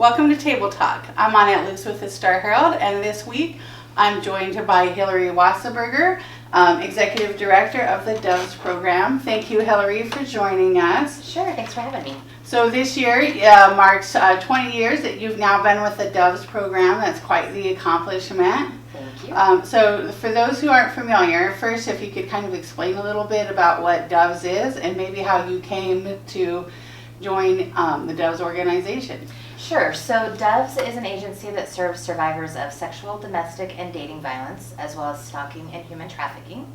Welcome to Table Talk. I'm Annette Luce with the Star Herald, and this week I'm joined by Hilary Wasserburger, Executive Director of the DOVES program. Thank you, Hilary, for joining us. Sure, thanks for having me. So this year marks 20 years that you've now been with the DOVES program. That's quite the accomplishment. Thank you. So for those who aren't familiar, first if you could kind of explain a little bit about what DOVES is and maybe how you came to join the DOVES organization. Sure. So DOVES is an agency that serves survivors of sexual, domestic, and dating violence, as well as stalking and human trafficking.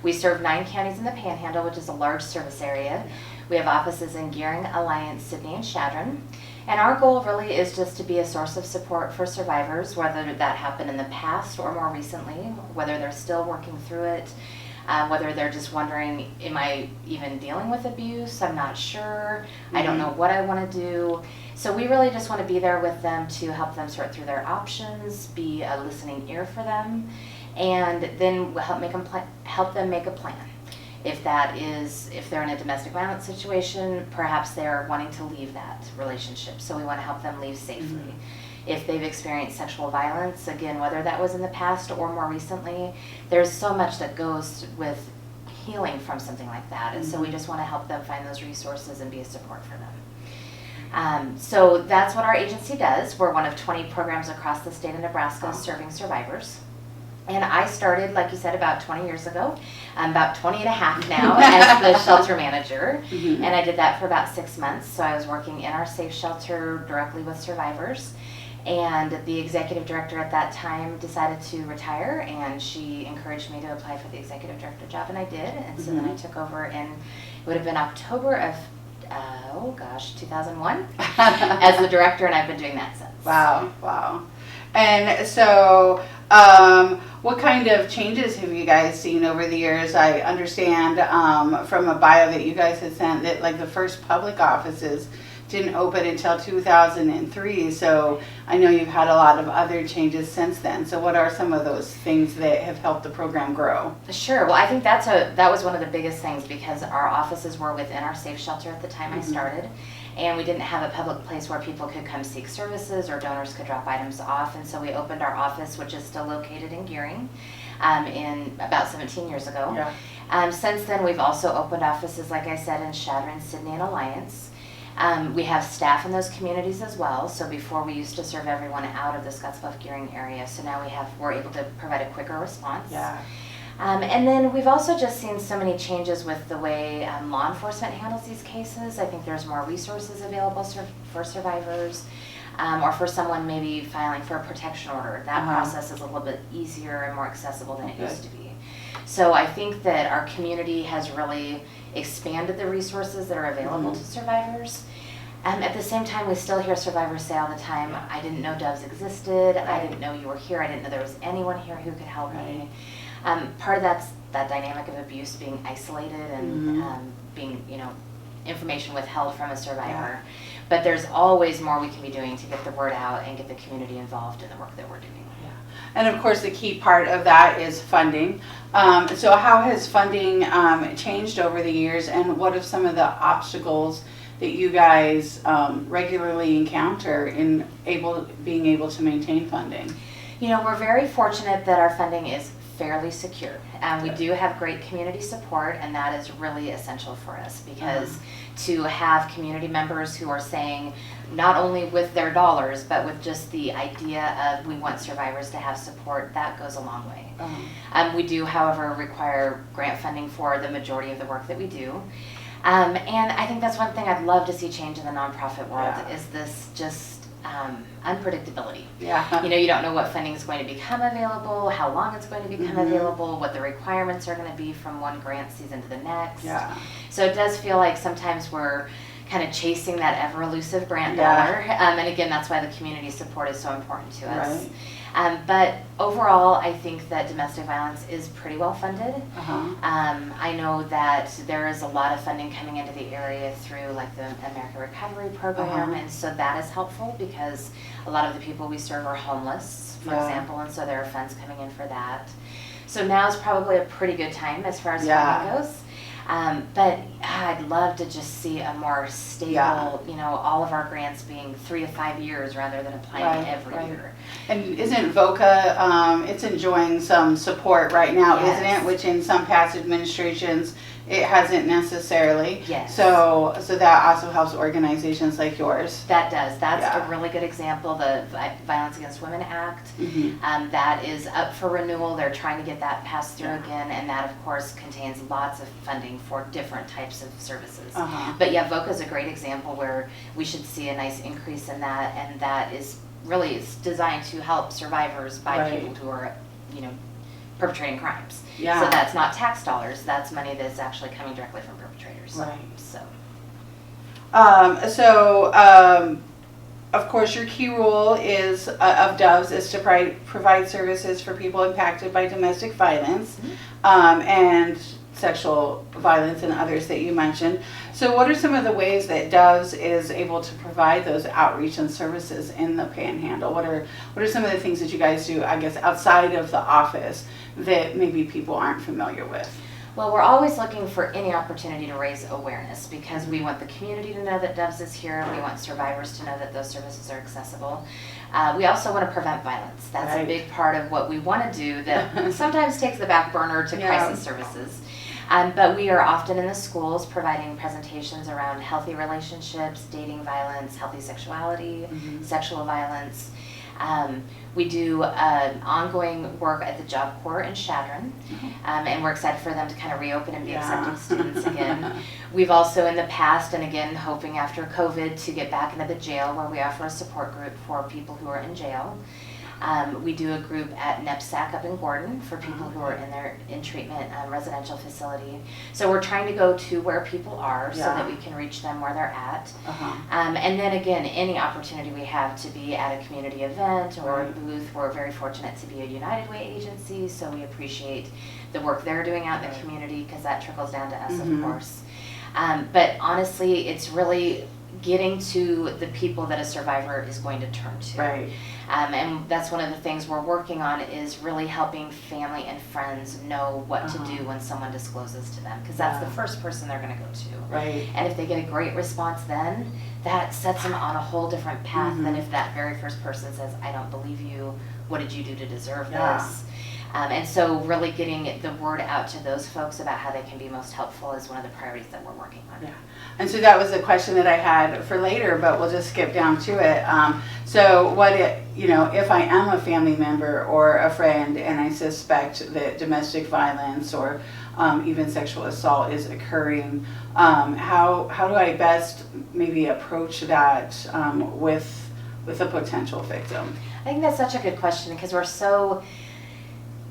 We serve 9 counties in the Panhandle, which is a large service area. We have offices in Gearing, Alliance, Sidney, and Chadron. And our goal really is just to be a source of support for survivors, whether that happened in the past or more recently, whether they're still working through it, whether they're just wondering, am I even dealing with abuse? I'm not sure. I don't know what I want to do. So we really just want to be there with them to help them sort through their options, be a listening ear for them, and then help them make a plan. If they're in a domestic violence situation, perhaps they're wanting to leave that relationship. So we want to help them leave safely. If they've experienced sexual violence, again, whether that was in the past or more recently, there's so much that goes with healing from something like that. And so we just want to help them find those resources and be a support for them. So that's what our agency does. We're one of 20 programs across the state of Nebraska serving survivors. And I started, like you said, about 20 years ago. I'm about 20 and a half now as the shelter manager. And I did that for about 6 months. So I was working in our safe shelter directly with survivors. And the executive director at that time decided to retire, and she encouraged me to apply for the executive director job, and I did. And so then I took over, and it would have been October of 2001 as the director, and I've been doing that since. Wow. And so what kind of changes have you guys seen over the years? I understand from a bio that you guys had sent that like the first public offices didn't open until 2003, so I know you've had a lot of other changes since then. So what are some of those things that have helped the program grow? Sure. Well, I think that was one of the biggest things, because our offices were within our safe shelter at the time I started, and we didn't have a public place where people could come seek services or donors could drop items off. And so we opened our office, which is still located in Gearing, in about 17 years ago. Since then, we've also opened offices, like I said, in Chadron, Sidney, and Alliance. We have staff in those communities as well. So before we used to serve everyone out of the Scottsbluff Gearing area. So now we're able to provide a quicker response. And then we've also just seen so many changes with the way law enforcement handles these cases. I think there's more resources available for survivors, or for someone maybe filing for a protection order. That process is a little bit easier and more accessible than it used to be. So I think that our community has really expanded the resources that are available to survivors. At the same time, we still hear survivors say all the time, I didn't know DOVES existed, I didn't know you were here, I didn't know there was anyone here who could help me. Part of that's that dynamic of abuse, being isolated and being, information withheld from a survivor. But there's always more we can be doing to get the word out and get the community involved in the work that we're doing. And of course, the key part of that is funding. So how has funding changed over the years, and what are some of the obstacles that you guys regularly encounter in being able to maintain funding? We're very fortunate that our funding is fairly secure. We do have great community support, and that is really essential for us, because to have community members who are saying, not only with their dollars, but with just the idea of we want survivors to have support, that goes a long way. We do, however, require grant funding for the majority of the work that we do. And I think that's one thing I'd love to see change in the nonprofit world, is this just unpredictability. You don't know what funding is going to become available, how long it's going to become available, what the requirements are going to be from one grant season to the next. So it does feel like sometimes we're kind of chasing that ever elusive grant dollar. And again, that's why the community support is so important to us. But overall, I think that domestic violence is pretty well funded. I know that there is a lot of funding coming into the area through like the American Recovery Program, and so that is helpful, because a lot of the people we serve are homeless, for example, and so there are funds coming in for that. So now is probably a pretty good time as far as funding goes. But I'd love to just see a more stable, all of our grants being 3 to 5 years rather than applying every year. And isn't VOCA, it's enjoying some support right now, isn't it? Which in some past administrations, it hasn't necessarily. Yes. So that also helps organizations like yours. That does. That's a really good example. The Violence Against Women Act, that is up for renewal. They're trying to get that passed through again, and that, of course, contains lots of funding for different types of services. But yeah, VOCA is a great example where we should see a nice increase in that, and that is really it's designed to help survivors by people who are, perpetrating crimes. Yeah. So that's not tax dollars. That's money that's actually coming directly from perpetrators. Right. So. Of course, your key role is of Doves is to provide services for people impacted by domestic violence and sexual violence and others that you mentioned. So what are some of the ways that Doves is able to provide those outreach and services in the Panhandle? What are some of the things that you guys do, I guess, outside of the office that maybe people aren't familiar with? Well, we're always looking for any opportunity to raise awareness because we want the community to know that Doves is here. We want survivors to know that those services are accessible. We also want to prevent violence. That's a big part of what we want to do that sometimes takes the back burner to crisis services. But we are often in the schools providing presentations around healthy relationships, dating violence, healthy sexuality, sexual violence. We do ongoing work at the Job Corps in Chadron, and we're excited for them to kind of reopen and be accepting students again. We've also in the past, and again hoping after COVID, to get back into the jail where we offer a support group for people who are in jail. We do a group at NEPSAC up in Gordon for people who are in treatment residential facility. So we're trying to go to where people are so that we can reach them where they're at. And then again, any opportunity we have to be at a community event or a booth, we're very fortunate to be a United Way agency, so we appreciate the work they're doing out in the community because that trickles down to us, of course. But honestly, it's really getting to the people that a survivor is going to turn to. And that's one of the things we're working on is really helping family and friends know what to do when someone discloses to them, because that's the first person they're going to go to. And if they get a great response then, that sets them on a whole different path than if that very first person says, I don't believe you, what did you do to deserve this? And so really getting the word out to those folks about how they can be most helpful is one of the priorities that we're working on. And so that was a question that I had for later, but we'll just skip down to it. So what if I am a family member or a friend and I suspect that domestic violence or even sexual assault is occurring, how do I best maybe approach that with a potential victim? I think that's such a good question because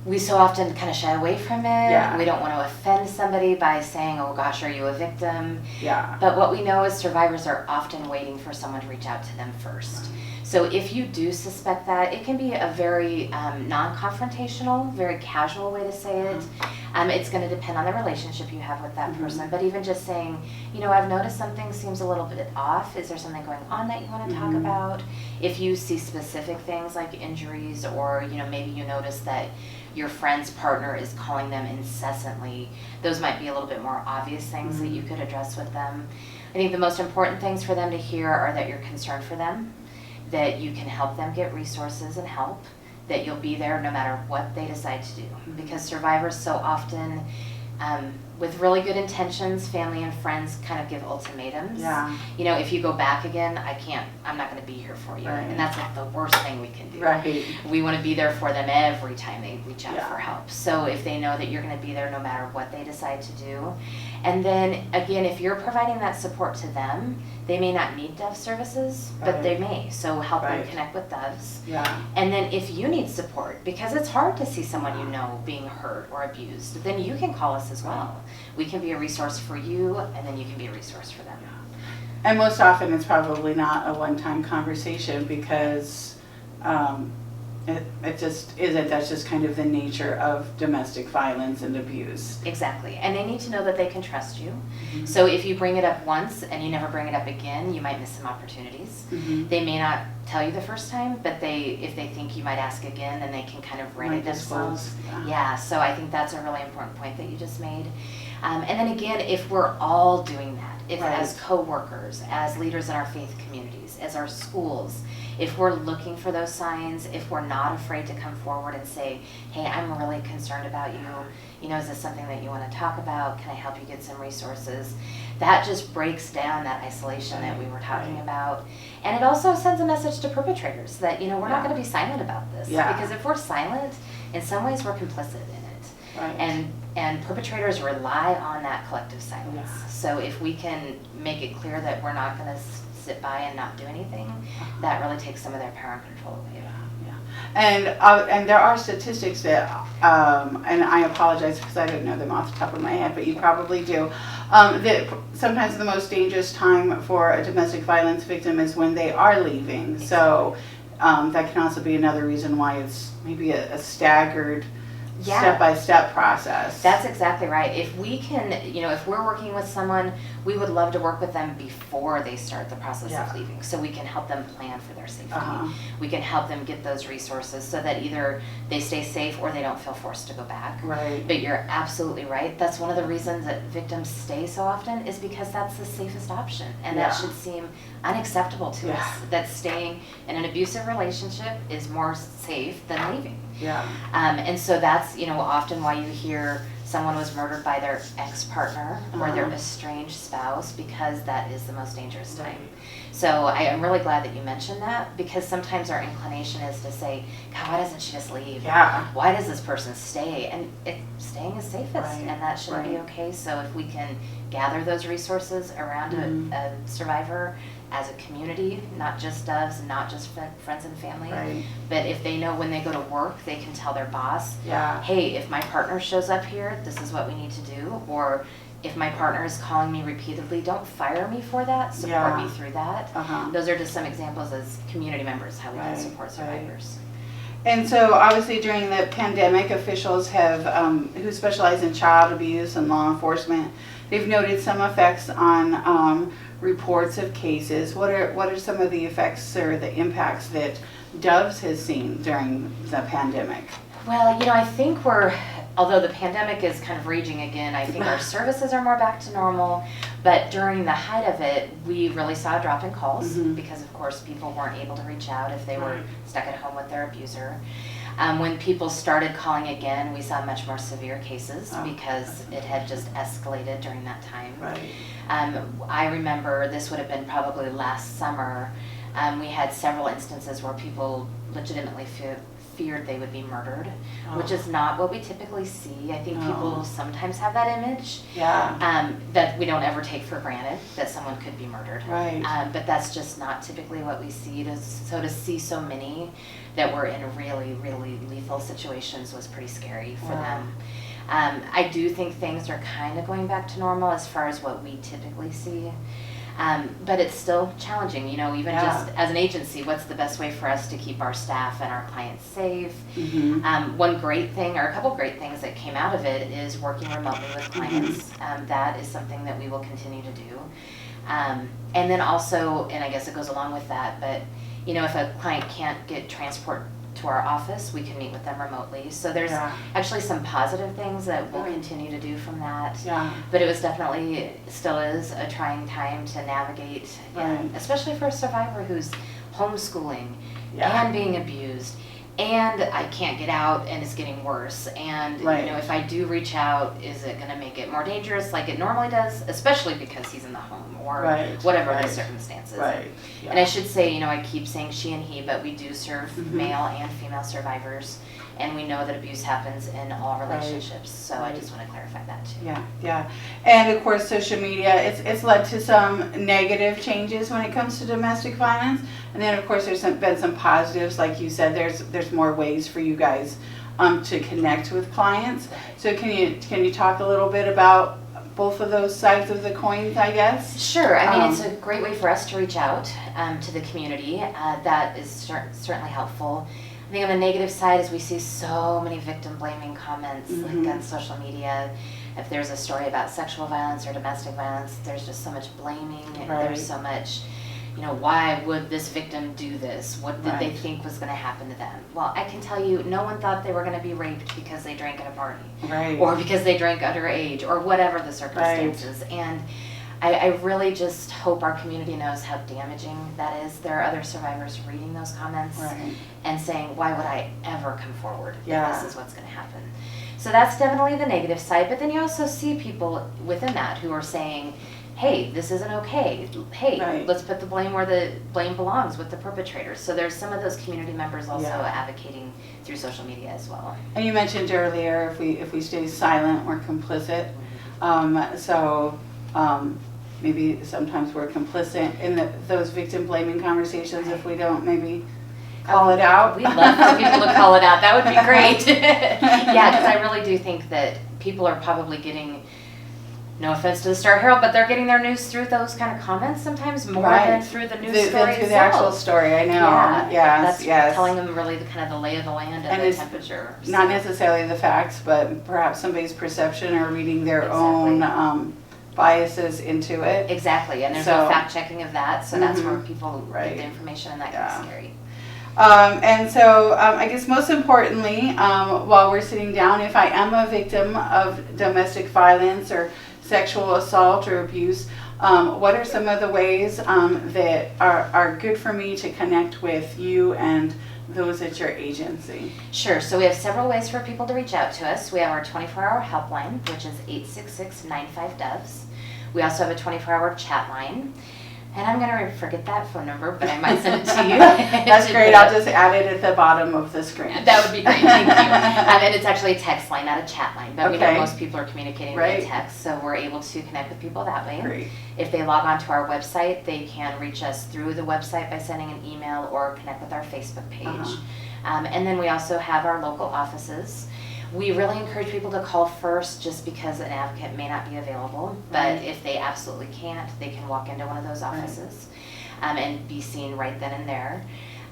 we so often kind of shy away from it. We don't want to offend somebody by saying, oh gosh, are you a victim? But what we know is survivors are often waiting for someone to reach out to them first. So if you do suspect that, it can be a very non-confrontational, very casual way to say it. It's going to depend on the relationship you have with that person. But even just saying, I've noticed something seems a little bit off. Is there something going on that you want to talk about? If you see specific things like injuries or, maybe you notice that your friend's partner is calling them incessantly, those might be a little bit more obvious things that you could address with them. I think the most important things for them to hear are that you're concerned for them, that you can help them get resources and help, that you'll be there no matter what they decide to do. Because survivors so often, with really good intentions, family and friends kind of give ultimatums. If you go back again, I'm not going to be here for you. And that's like the worst thing we can do. We want to be there for them every time they reach out for help. So if they know that you're going to be there no matter what they decide to do. And then again, if you're providing that support to them, they may not need Dove services, but they may. So help them connect with Doves. And then if you need support, because it's hard to see someone being hurt or abused, then you can call us as well. We can be a resource for you, and then you can be a resource for them. And most often it's probably not a one-time conversation because it just isn't. That's just kind of the nature of domestic violence and abuse. Exactly. And they need to know that they can trust you. So if you bring it up once and you never bring it up again, you might miss some opportunities. They may not tell you the first time, but if they think you might ask again, then they can kind of ready themselves. So I think that's a really important point that you just made. And then again, if we're all doing that, if Right. as co-workers, as leaders in our faith communities, as our schools, if we're looking for those signs, if we're not afraid to come forward and say, hey, I'm really concerned about you, you know, is this something that you want to talk about? Can I help you get some resources? That just breaks down that isolation that we were talking about. And it also sends a message to perpetrators that, you know, we're not going to be silent about this. Yeah. Because if we're silent, in some ways we're complicit in it. Right. And perpetrators rely on that collective silence. Yeah. So if we can make it clear that we're not going to sit by and not do anything, that really takes some of their power and control away. And there are statistics that, and I apologize because I don't know them off the top of my head, but you probably do, that sometimes the most dangerous time for a domestic violence victim is when they are leaving. So that can also be another reason why it's maybe a staggered step-by-step process. That's exactly right. If we can, you know, if we're working with someone, we would love to work with them before they start the process of leaving, so we can help them plan for their safety. We can help them get those resources so that either they stay safe or they don't feel forced to go back. Right. But you're absolutely right. That's one of the reasons that victims stay so often, is because that's the safest option, and that should seem unacceptable to us, that staying in an abusive relationship is more safe than leaving. And so that's, you know, often why you hear someone was murdered by their ex-partner or their estranged spouse, because that is the most dangerous time. So I am really glad that you mentioned that, because sometimes our inclination is to say, God, why doesn't she just leave? Why does this person stay? And staying is safest, and that shouldn't be okay. So if we can gather those resources around a survivor as a community, not just doves, not just friends and family, but if they know when they go to work, they can tell their boss, hey, if my partner shows up here, this is what we need to do. Or if my partner is calling me repeatedly, don't fire me for that, support me through that. Those are just some examples as community members, how we can support survivors. And so obviously during the pandemic, officials have, who specialize in child abuse and law enforcement, they've noted some effects on reports of cases. What are some of the effects or the impacts that Doves has seen during the pandemic? Well, you know, I think although the pandemic is kind of raging again, I think our services are more back to normal. But during the height of it, we really saw a drop in calls because, of course, people weren't able to reach out if they were stuck at home with their abuser. When people started calling again, we saw much more severe cases because it had just escalated during that time. I remember this would have been probably last summer. We had several instances where people legitimately feared they would be murdered, which is not what we typically see. I think people sometimes have that image that we don't ever take for granted, that someone could be murdered. But that's just not typically what we see. So to see so many that were in really, really lethal situations was pretty scary for them. I do think things are kind of going back to normal as far as what we typically see. But it's still challenging, you know, even just as an agency, what's the best way for us to keep our staff and our clients safe? One great thing, or a couple great things that came out of it, is working remotely with clients. That is something that we will continue to do. And then also, and I guess it goes along with that, but, you know, if a client can't get transport to our office, we can meet with them remotely. So there's actually some positive things that we'll continue to do from that. But it was definitely, still is, a trying time to navigate, and especially for a survivor who's homeschooling and being abused, and I can't get out and it's getting worse. And you know, if I do reach out, is it going to make it more dangerous like it normally does, especially because he's in the home or whatever the circumstances. And I should say, you know, I keep saying she and he, but we do serve male and female survivors, and we know that abuse happens in all relationships. So I just want to clarify that too. And of course, social media, it's led to some negative changes when it comes to domestic violence, and then of course there's been some positives, like you said. There's more ways for you guys to connect with clients. So can you talk a little bit about both of those sides of the coins, I guess? Sure. I mean, it's a great way for us to reach out to the community. That is certainly helpful. I think on the negative side is we see so many victim-blaming comments like on social media. If there's a story about sexual violence or domestic violence, there's just so much blaming. There's so much, why would this victim do this? What did they Right. think was going to happen to them? Well, I can tell you, no one thought they were going to be raped because they drank at a party. Right. Or because they drank underage, or whatever the circumstances. And I really just hope our community knows how damaging that is. There are other survivors reading those comments Right. and saying, why would I ever come forward Yeah. if this is what's going to happen? So that's definitely the negative side. But then you also see people within that who are saying, hey, this isn't okay. Hey, Right. let's put the blame where the blame belongs, with the perpetrators. So there's some of those community members also Yeah. advocating through social media as well. And you mentioned earlier, if we stay silent, we're complicit. Maybe sometimes we're complicit in those victim blaming conversations if we don't maybe call it out. We'd love for people to call it out. That would be great. Yeah, because I really do think that people are probably getting, no offense to the Star Herald, but they're getting their news through those kind of comments sometimes more than through the news story through the actual story. I know. Yeah, Yes, that's telling them really the kind of the lay of the land and the it's temperature. not necessarily the facts, but perhaps somebody's perception or reading their Exactly. own biases into it. Exactly, and there's So- no fact checking of that, so that's where people Right. get the information, and that Yeah. gets scary. I guess most importantly, while we're sitting down, if I am a victim of domestic violence or sexual assault or abuse, what are some of the ways that are good for me to connect with you and those at your agency? Sure, so we have several ways for people to reach out to us. We have our 24-hour helpline, which is 866-95-DOVES. We also have a 24-hour chat line. And I'm going to forget that phone number, but I might send it to you. That's great. I'll just add it at the bottom of the screen. That would be great, thank you. And it's actually a text line, not a chat line, but we know Okay. most people are communicating Right. via text, so we're able to connect with people that way. Great. If they log on to our website, they can reach us through the website by sending an email or connect with our Facebook page. And then we also have our local offices. We really encourage people to call first, just because an advocate may not be available, but Right. if they absolutely can't, they can walk into one of those offices and be seen right then and there.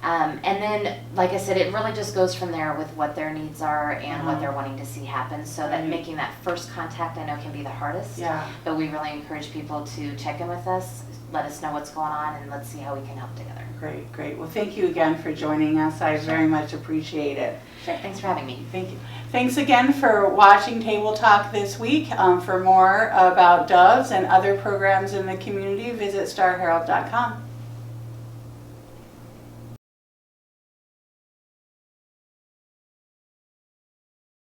And then, like I said, it really just goes from there with what their needs are and what they're wanting to see happen, so that Right. making that first contact I know can be the hardest. Yeah. But we really encourage people to check in with us, let us know what's going on, and let's see how we can help together. Great, great. Well, thank you again for joining us. I very much appreciate it. Sure, thanks for having me. Thank you. Thanks again for watching Table Talk this week. For more about Doves and other programs in the community, visit starherald.com.